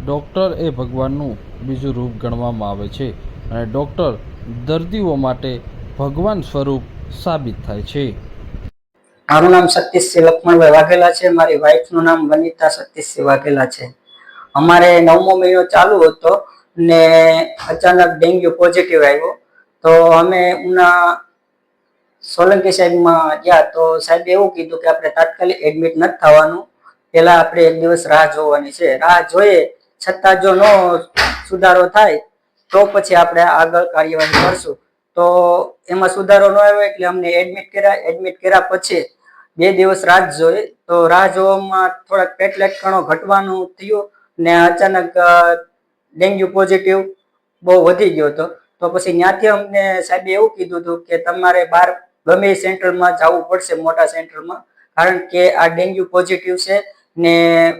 Doctor એ ભગવાનનું બીજું રૂપ ગણવામાં આવે છે અને ડૉક્ટર દર્દીઓ માટે ભગવાન સ્વરૂપ સાબિત થાય છે. મારું નામ સતીશસિંહ લક્ષ્મણભાઈ વાઘેલા છે. મારી વાઈફનું નામ વનિતા સતીશસિંહ વાઘેલા છે. અમારે 9મો મહિનો ચાલુ હતો ને અચાનક ડેન્ગ્યુ પોઝિટિવ આવ્યો. તો અમે ઉના સોલંકી સાહેબમાં ગયા તો સાહેબે એવું કીધું કે આપણે તાત્કાલિક એડમિટ નથી થવાનું, પેલા આપણે એક દિવસ રાહ જોવાની છે. રાહ જોઈએ છતાં જો નો સુધારો થાય તો પછી આપણે આગળ કાર્યવાહી કરશું. તો એમાં સુધારો ન આવ્યો એટલે અમને એડમિટ કર્યા પછી 2 દિવસ રાહ જોઈ. તો રાહ જોવામાં થોડાક પ્લેટલેટ કણો ઘટવાનું થયું ને અચાનક ડેન્ગ્યુ પોઝિટિવ બહુ વધી ગયો હતો. તો પછી ત્યાંથી અમને સાહેબે એવું કીધું હતું કે તમારે બહાર ગમે સેન્ટરમાં જવું પડશે, મોટા સેન્ટરમાં, કારણ કે આ ડેન્ગ્યુ પોઝિટિવ છે ને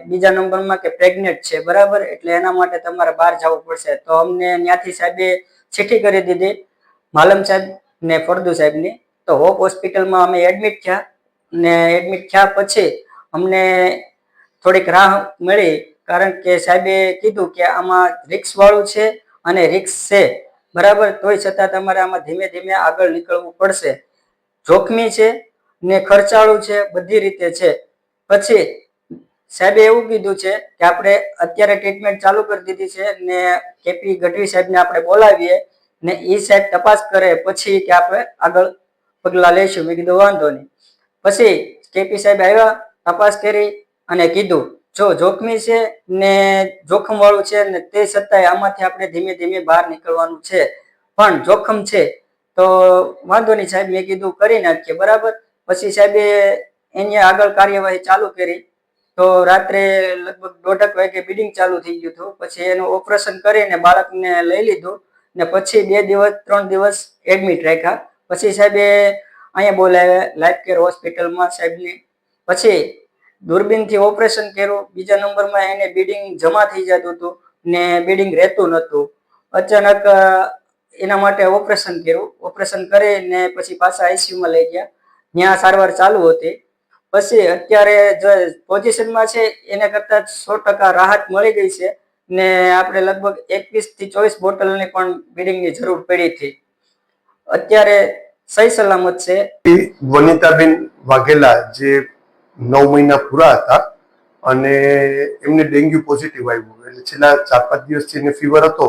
બીજા નંબરમાં કે પ્રેગ્નેન્ટ છે, બરાબર, એટલે એના માટે તમારે બહાર જવું પડશે. તો અમને ત્યાંથી સાહેબે ચિઠ્ઠી કરી દીધી માલમ સાહેબ ને ફળદુ સાહેબની. તો હોપ હોસ્પિટલમાં અમે એડમિટ થયા ને એડમિટ થયા પછી અમને થોડીક રાહ મળી, કારણ કે સાહેબે કીધું કે આમાં રિક્સ વાળું છે અને રિક્સ છે, બરાબર, તોય છતાં તમારે આમાં ધીમે ધીમે આગળ નીકળવું પડશે. જોખમી છે ને ખર્ચાળું છે, બધી રીતે છે. પછી સાહેબે એવું કીધું છે કે આપણે અત્યારે ટ્રીટમેન્ટ ચાલુ કરી દીધી છે ને કેપી ગઢવી સાહેબને આપણે બોલાવીએ ને એ સાહેબ તપાસ કરે પછી કે આપણે આગળ પગલા લઈશું. મેં કીધું વાંધો નહીં. પછી કેપી સાહેબ આવ્યા, તપાસ કરી અને કીધું જો જોખમી છે ને જોખમ વાળું છે ને તે છતાંય આમાંથી આપણે ધીમે ધીમે બહાર નીકળવાનું છે, પણ જોખમ છે તો વાંધો નહીં સાહેબ, મેં કીધું કરી નાખીએ, બરાબર. પછી સાહેબે એની આગળ કાર્યવાહી ચાલુ કરી. તો રાત્રે લગભગ 1:30 વાગે બીડિંગ ચાલુ થઈ ગયું હતું. પછી એનું ઓપરેશન કરીને બાળકને લઈ લીધું ને પછી 2 દિવસ 3 દિવસ એડમિટ રાખ્યા. પછી સાહેબે અહીંયા બોલાવ્યા લાઈફ કેર હોસ્પિટલમાં સાહેબની. પછી દૂરબીનથી ઓપરેશન કર્યું. બીજા નંબરમાં એને બીડિંગ જમા થઈ જતું હતું ને બીડિંગ રહેતું નહોતું. અચાનક એના માટે ઓપરેશન કર્યું. ઓપરેશન કરીને પછી પાછા આઈસીયુમાં લઈ ગયા, ત્યાં સારવાર ચાલુ હતી. પછી અત્યારે જે પોઝિશનમાં છે એને કરતા 100% રાહત મળી ગઈ છે ને આપણે લગભગ 21 થી 24 બોટલની પણ બીડિંગની જરૂર પડી હતી. અત્યારે સહી સલામત છે. વનિતાબેન વાઘેલા જે 9 મહિના પૂરા હતા અને એમને ડેન્ગ્યુ પોઝિટિવ આવ્યું, એટલે છેલ્લા 4-5 દિવસથી એને ફીવર હતો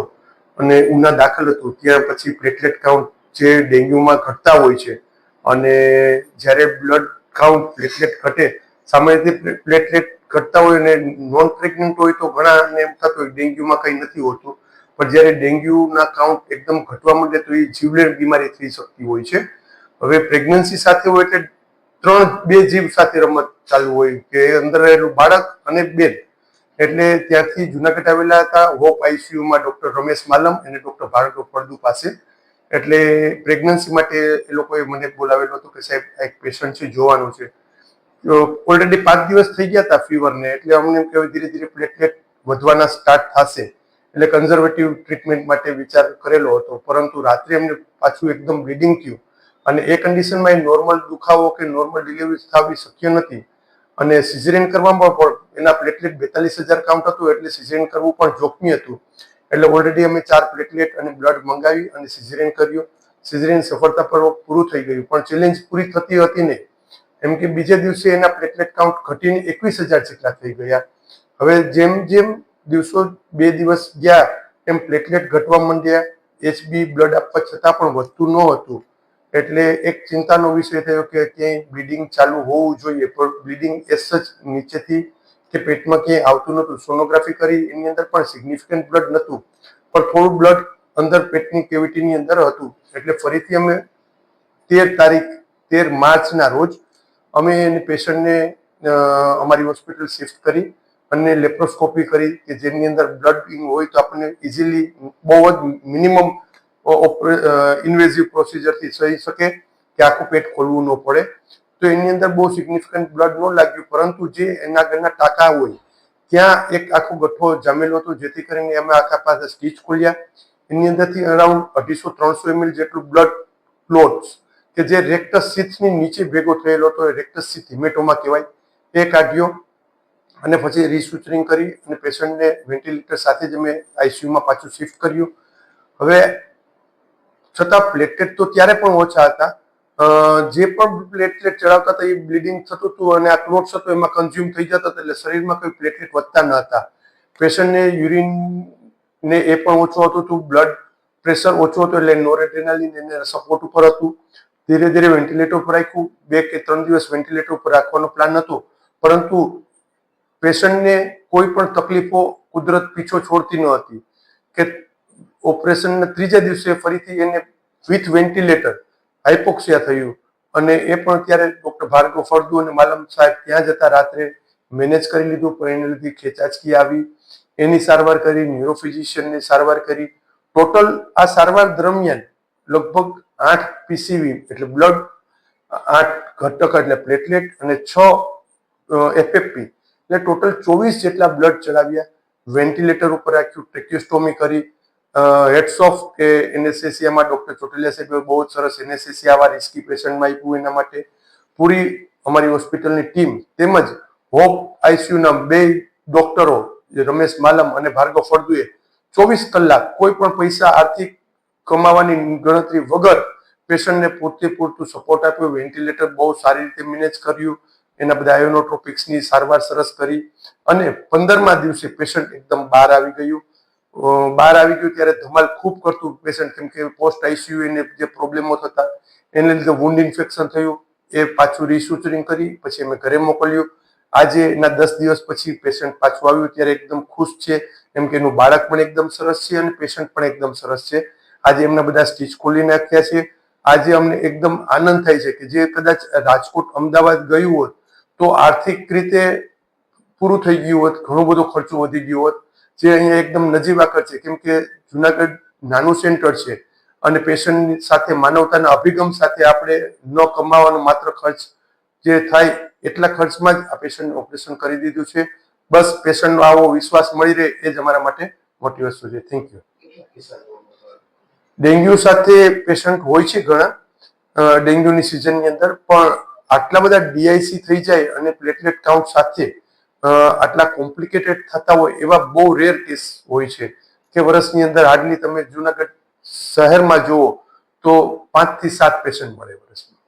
અને ઉના દાખલ હતું. ત્યાં પછી પ્લેટલેટ કાઉન્ટ જે ડેન્ગ્યુમાં ઘટતા હોય છે અને જ્યારે બ્લડ કાઉન્ટ પ્લેટલેટ ઘટે, સામાન્ય રીતે પ્લેટલેટ ઘટતા હોય અને નોન પ્રેગ્નન્ટ હોય તો ઘણાને એમ થતું હોય ડેન્ગ્યુમાં કંઈ નથી હોતું, પણ જ્યારે ડેન્ગ્યુના કાઉન્ટ એકદમ ઘટવા માંડે તો એ જીવલેણ બીમારી થઈ શકતી હોય છે. હવે પ્રેગ્નન્સી સાથે હોય એટલે બે જીવ સાથે રમત ચાલુ હોય કે અંદર રહેલું બાળક અને બેન. એટલે ત્યાંથી જુનાગઢ આવેલા હતા હોપ આઈસીયુમાં ડોક્ટર રમેશ માલમ અને ડોક્ટર ભાર્ગવ ફળદુ પાસે. એટલે પ્રેગ્નન્સી માટે એ લોકોએ મને બોલાવેલો હતો કે સાહેબ એક પેશન્ટ છે, જોવાનું છે. ઓલરેડી 5 દિવસ થઈ ગયા હતા ફીવરને, એટલે અમને એમ કહેવાય ધીરે ધીરે પ્લેટલેટ વધવાના સ્ટાર્ટ થશે, એટલે કન્ઝર્વેટિવ ટ્રીટમેન્ટ માટે વિચાર કરેલો હતો. પરંતુ રાત્રે અમને પાછું એકદમ બ્લીડિંગ થયું અને એ કન્ડિશનમાં એ નોર્મલ દુખાવો કે નોર્મલ ડિલિવરી થવી શક્ય નથી અને સિઝેરિયન કરવામાં પણ એના પ્લેટલેટ 42,000 કાઉન્ટ હતું, એટલે સિઝેરિયન કરવું પણ જોખમી હતું. એટલે ઓલરેડી અમે 4 પ્લેટલેટ અને બ્લડ મંગાવી અને સિઝેરિયન કર્યું. સિઝેરિયન સફળતાપૂર્વક પૂરું થઈ ગયું, પણ ચેલેન્જ પૂરી થતી હતી નહીં, એમ કે બીજે દિવસે એના પ્લેટલેટ કાઉન્ટ ઘટીને 21,000 જેટલા થઈ ગયા. હવે જેમ જેમ દિવસો 2 દિવસ ગયા એમ પ્લેટલેટ ઘટવા માંડ્યા. એચબી બ્લડ આપવા છતાં પણ વધતું ન હતું, એટલે એક ચિંતાનો વિષય થયો કે ક્યાંય બ્લીડિંગ ચાલુ હોવું જોઈએ, પણ બ્લીડિંગ એસ જ નીચેથી કે પેટમાં ક્યાંય આવતું નહોતું. સોનોગ્રાફી કરી એની અંદર પણ સિગ્નિફિકન્ટ બ્લડ નહોતું, પણ થોડું બ્લડ અંદર પેટની કેવિટીની અંદર હતું. એટલે ફરીથી અમે 13 માર્ચના રોજ અમે એની પેશન્ટને અમારી હોસ્પિટલ શિફ્ટ કરી અને લેપ્રોસ્કોપી કરી કે જેની અંદર બ્લડ હોય તો આપણને ઇઝીલી બહુ જ મિનિમમ ઇન્વેઝિવ પ્રોસિજરથી થઈ શકે કે આખું પેટ ખોલવું ન પડે. તો એની અંદર બહુ સિગ્નિફિકન્ટ બ્લડ ન લાગ્યું, પરંતુ જે એના ઘરના ટાંકા હોય ત્યાં એક આખો ગઠ્ઠો જામેલો હતો, જેથી કરીને અમે આખા પાસે સ્ટીચ ખોલ્યા. એની અંદરથી અરાઉન્ડ 250-300 ml જેટલું બ્લડ ક્લોટ્સ કે જે રેક્ટસ સીથની નીચે ભેગો થયેલો હતો, રેક્ટસ સીથ હિમેટોમા કહેવાય, એ કાઢ્યો. અને પછી રીસુચરિંગ કરી અને પેશન્ટને વેન્ટિલેટર સાથે જ અમે આઈસીયુમાં પાછું શિફ્ટ કર્યું. હવે છતાં પ્લેટલેટ તો ત્યારે પણ ઓછા હતા. જે પણ પ્લેટલેટ ચડાવતા હતા એ બ્લીડિંગ થતું હતું અને આ ક્લોટ્સ હતો એમાં કન્ઝ્યુમ થઈ જતા હતા, એટલે શરીરમાં કોઈ પ્લેટલેટ વધતા ન હતા. પેશન્ટને યુરિન ને એ પણ ઓછું હતું હતું, બ્લડ પ્રેશર ઓછું હતું, એટલે નોરેડ્રેનાલિન એને સપોર્ટ ઉપર હતું. ધીરે ધીરે વેન્ટિલેટર ઉપર રાખ્યું. 2 કે 3 દિવસ વેન્ટિલેટર ઉપર રાખવાનો પ્લાન હતો, પરંતુ પેશન્ટને કોઈ પણ તકલીફો કુદરત પીછો છોડતી ન હતી કે ઓપરેશનના 3જા દિવસે ફરીથી એને વિથ વેન્ટિલેટર હાઇપોક્સિયા થયું, અને એ પણ ત્યારે ડોક્ટર ભાર્ગવ ફળદુ અને માલમ સાહેબ ત્યાં જતા રાત્રે મેનેજ કરી લીધું. પણ એને લીધી ખેંચાચકી આવી, એની સારવાર કરી, ન્યુરોફિઝિશિયનની સારવાર કરી. ટોટલ આ સારવાર દરમિયાન લગભગ 8 પીસીવી એટલે બ્લડ, 8 ઘટક એટલે પ્લેટલેટ અને 6 એફએફપી એટલે ટોટલ 24 જેટલા બ્લડ ચડાવ્યા. વેન્ટિલેટર ઉપર રાખ્યું, ટ્રેક્યુસ્ટોમી કરી. હેડ્સ ઓફ કે એનેસ્થેસિયામાં ડોક્ટર ચોટલિયા સાહેબે બહુ સરસ એનેસ્થેસિયા આવા રિસ્કી પેશન્ટમાં આપ્યું. એના માટે પૂરી અમારી હોસ્પિટલની ટીમ તેમજ હોપ આઈસીયુના 2 ડોક્ટરો રમેશ માલમ અને ભાર્ગવ ફળદુએ 24 કલાક કોઈ પણ પૈસા આર્થિક કમાવાની ગણતરી વગર પેશન્ટને પૂરતું સપોર્ટ આપ્યો. વેન્ટિલેટર બહુ સારી રીતે મેનેજ કર્યું. એના બધા આયોનોટ્રોપિક્સની સારવાર સરસ કરી અને 15મા દિવસે પેશન્ટ એકદમ બહાર આવી ગયું. ત્યારે ધમાલ ખૂબ કરતું પેશન્ટ, કેમ કે પોસ્ટ આઈસીયુ એને જે પ્રોબ્લેમો થતા એને લીધે વુન્ડ ઇન્ફેક્શન થયું. એ પાછું રીસુચરિંગ કરી પછી અમે ઘરે મોકલ્યું. આજે એના 10 દિવસ પછી પેશન્ટ પાછું આવ્યું, ત્યારે એકદમ ખુશ છે, કેમ કે એનું બાળક પણ એકદમ સરસ છે અને પેશન્ટ પણ એકદમ સરસ છે. આજે એમના બધા સ્ટીચ ખોલી નાખ્યા છે. આજે અમને એકદમ આનંદ થાય છે કે જે કદાચ રાજકોટ, અમદાવાદ ગયું હોત તો આર્થિક રીતે પૂરું થઈ ગયું હોત, ઘણો બધો ખર્ચો વધી ગયો હોત. જે અહીંયા એકદમ નજીવા ખર્ચે, કેમ કે જુનાગઢ નાનું સેન્ટર છે અને પેશન્ટ સાથે માનવતાના અભિગમ સાથે આપણે ન કમાવાનો માત્ર ખર્ચ જે થાય એટલા ખર્ચમાં જ આ પેશન્ટનું ઓપરેશન કરી દીધું છે. બસ પેશન્ટનો આવો વિશ્વાસ મળી રહે એ જ અમારા માટે મોટી વસ્તુ છે. Thank you. ડેન્ગ્યુ સાથે પેશન્ટ હોય છે ઘણા ડેન્ગ્યુની સિઝનની અંદર, પણ આટલા બધા ડીઆઈસી થઈ જાય અને પ્લેટલેટ કાઉન્ટ સાથે આટલા કોમ્પ્લિકેટેડ થતા હોય એવા બહુ રેર કેસ હોય છે કે વર્ષની અંદર હાર્ડલી તમે જુનાગઢ શહેરમાં જુઓ તો 5 થી 7 પેશન્ટ મળે વર્ષમાં.